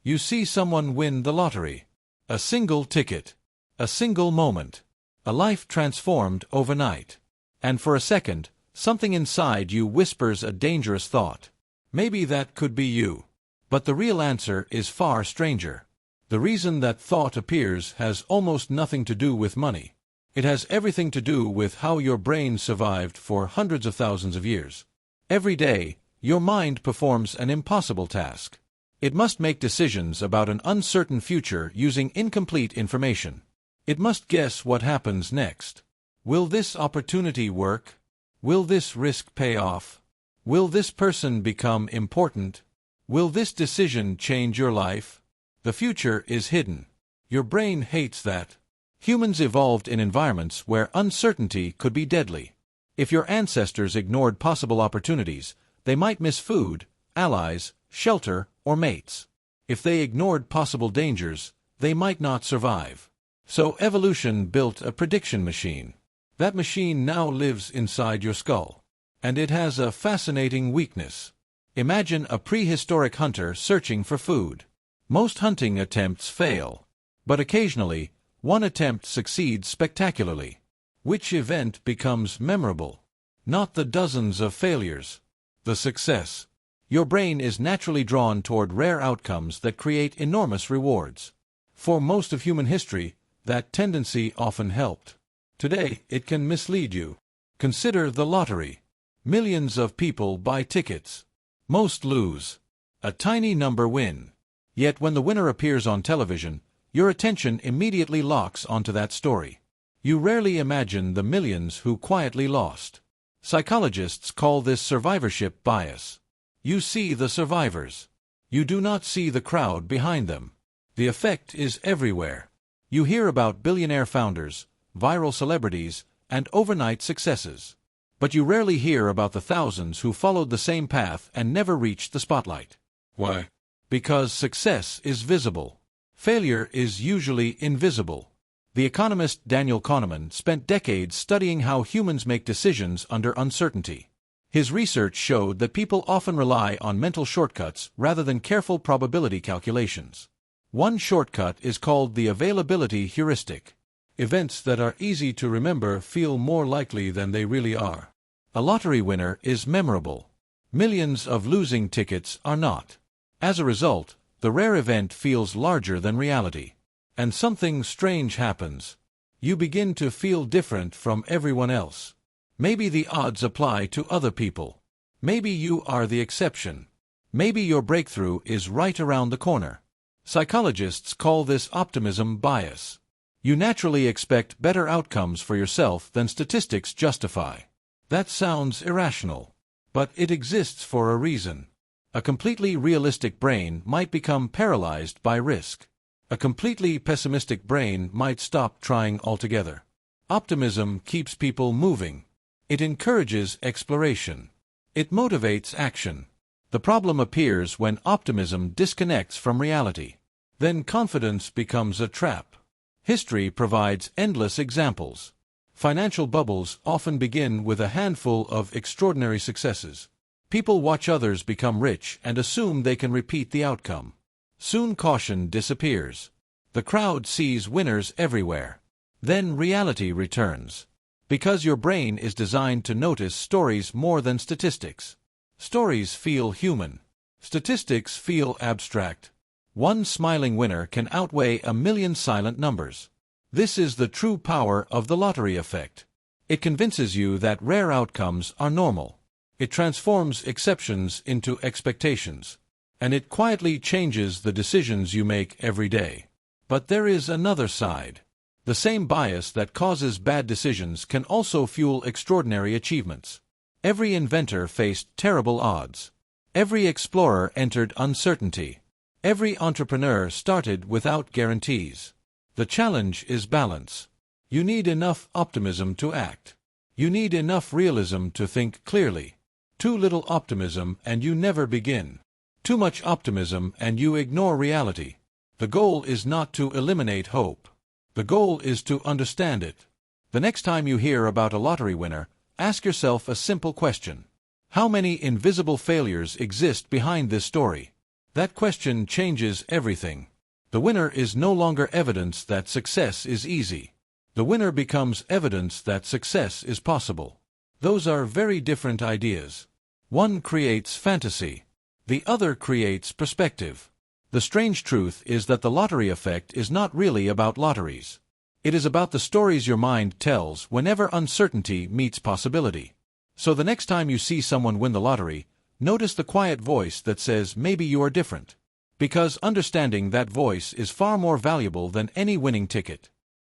You see someone win the lottery. A single ticket. A single moment. A life transformed overnight. And for a second, something inside you whispers a dangerous thought. Maybe that could be you. But the real answer is far stranger. The reason that thought appears has almost nothing to do with money. It has everything to do with how your brain survived for hundreds of thousands of years. Every day, your mind performs an impossible task. It must make decisions about an uncertain future using incomplete information. It must guess what happens next. Will this opportunity work? Will this risk pay off? Will this person become important? Will this decision change your life? The future is hidden. Your brain hates that. Humans evolved in environments where uncertainty could be deadly. If your ancestors ignored possible opportunities, they might miss food, allies, shelter, or mates. If they ignored possible dangers, they might not survive. So evolution built a prediction machine. That machine now lives inside your skull. And it has a fascinating weakness. Imagine a prehistoric hunter searching for food. Most hunting attempts fail. But occasionally, one attempt succeeds spectacularly. Which event becomes memorable? Not the dozens of failures. The success. Your brain is naturally drawn toward rare outcomes that create enormous rewards. For most of human history, that tendency often helped. Today, it can mislead you. Consider the lottery. Millions of people buy tickets. Most lose. A tiny number win. Yet when the winner appears on television, your attention immediately locks onto that story. You rarely imagine the millions who quietly lost. Psychologists call this survivorship bias. You see the survivors. You do not see the crowd behind them. The effect is everywhere. You hear about billionaire founders, viral celebrities, and overnight successes. But you rarely hear about the thousands who followed the same path and never reached the spotlight. Why? Because success is visible. Failure is usually invisible. The economist Daniel Kahneman spent decades studying how humans make decisions under uncertainty. His research showed that people often rely on mental shortcuts rather than careful probability calculations. One shortcut is called the availability heuristic. Events that are easy to remember feel more likely than they really are. A lottery winner is memorable. Millions of losing tickets are not. As a result, the rare event feels larger than reality. And something strange happens. You begin to feel different from everyone else. Maybe the odds apply to other people. Maybe you are the exception. Maybe your breakthrough is right around the corner. Psychologists call this optimism bias. You naturally expect better outcomes for yourself than statistics justify. That sounds irrational. But it exists for a reason. A completely realistic brain might become paralyzed by risk. A completely pessimistic brain might stop trying altogether. Optimism keeps people moving. It encourages exploration. It motivates action. The problem appears when optimism disconnects from reality. Then confidence becomes a trap. History provides endless examples. Financial bubbles often begin with a handful of extraordinary successes. People watch others become rich and assume they can repeat the outcome. Soon caution disappears. The crowd sees winners everywhere. Then reality returns. Because your brain is designed to notice stories more than statistics. Stories feel human. Statistics feel abstract. One smiling winner can outweigh a million silent numbers. This is the true power of the lottery effect. It convinces you that rare outcomes are normal. It transforms exceptions into expectations. And it quietly changes the decisions you make every day. But there is another side. The same bias that causes bad decisions can also fuel extraordinary achievements. Every inventor faced terrible odds. Every explorer entered uncertainty. Every entrepreneur started without guarantees. The challenge is balance. You need enough optimism to act. You need enough realism to think clearly. Too little optimism and you never begin. Too much optimism and you ignore reality. The goal is not to eliminate hope. The goal is to understand it. The next time you hear about a lottery winner, ask yourself a simple question. How many invisible failures exist behind this story? That question changes everything. The winner is no longer evidence that success is easy. The winner becomes evidence that success is possible. Those are very different ideas. One creates fantasy. The other creates perspective. The strange truth is that the lottery effect is not really about lotteries. It is about the stories your mind tells whenever uncertainty meets possibility. So the next time you see someone win the lottery, notice the quiet voice that says maybe you are different. Because understanding that voice is far more valuable than any winning ticket.